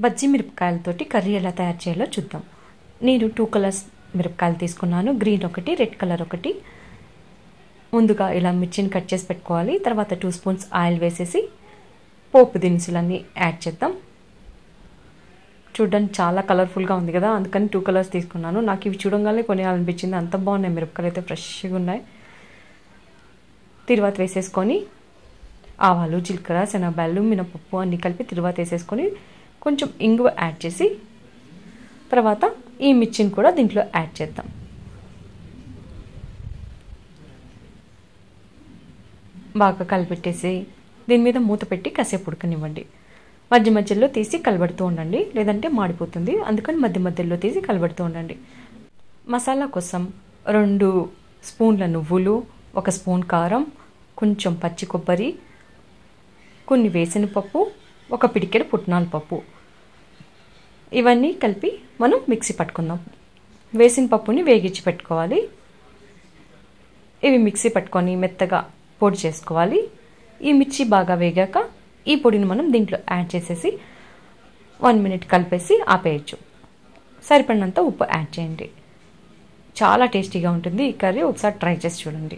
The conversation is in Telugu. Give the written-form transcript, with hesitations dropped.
బజ్జీ మిరపకాయలతోటి కర్రీ ఎలా తయారు చేయాలో చూద్దాం. నేను 2 కలర్స్ మిరపకాయలు తీసుకున్నాను. గ్రీన్ ఒకటి, రెడ్ కలర్ ఒకటి. ముందుగా ఇలా మిర్చిని కట్ చేసి పెట్టుకోవాలి. తర్వాత 2 స్పూన్స్ ఆయిల్ వేసేసి పోపు దినుసులన్నీ యాడ్ చేద్దాం. చూడడానికి చాలా కలర్ఫుల్గా ఉంది కదా, అందుకని 2 కలర్స్ తీసుకున్నాను. నాకు ఇవి చూడంగానే కొనేయాలనిపించింది, అంత బాగున్నాయి. మిరపకాయలు అయితే ఫ్రెష్గా ఉన్నాయి. తిరువాత వేసేసుకొని ఆవాలు, జీలకర్ర, శనగబాయలు, మినపప్పు అన్నీ కలిపి తిరువాత వేసేసుకొని కొంచెం ఇంగువ యాడ్ చేసి తర్వాత ఈ మిర్చిని కూడా దీంట్లో యాడ్ చేద్దాం. బాగా కలిపెట్టేసి దీని మీద మూత పెట్టి కాసేపు ఉడకనివ్వండి. మధ్య మధ్యలో తీసి కలబెడుతూ ఉండండి, లేదంటే మాడిపోతుంది. అందుకని మధ్య మధ్యలో తీసి కలబెడుతూ ఉండండి. మసాలా కోసం 2 స్పూన్ల నువ్వులు, 1 స్పూన్ కారం, కొంచెం పచ్చి కొబ్బరి, కొన్ని వేసిన పప్పు, 1 పిడికెడు పుట్నాల పప్పు, ఇవన్నీ కలిపి మనం మిక్సీ పట్టుకుందాం. వేసిన పప్పుని వేగించి పెట్టుకోవాలి. ఇవి మిక్సీ పట్టుకొని మెత్తగా పొడి చేసుకోవాలి. ఈ మిర్చి బాగా వేగాక ఈ పొడిని మనం దీంట్లో యాడ్ చేసేసి 1 మినిట్ కలిపేసి ఆపేయచ్చు. సరిపడినంత ఉప్పు యాడ్ చేయండి. చాలా టేస్టీగా ఉంటుంది ఈ కర్రీ. ఒకసారి ట్రై చేసి చూడండి.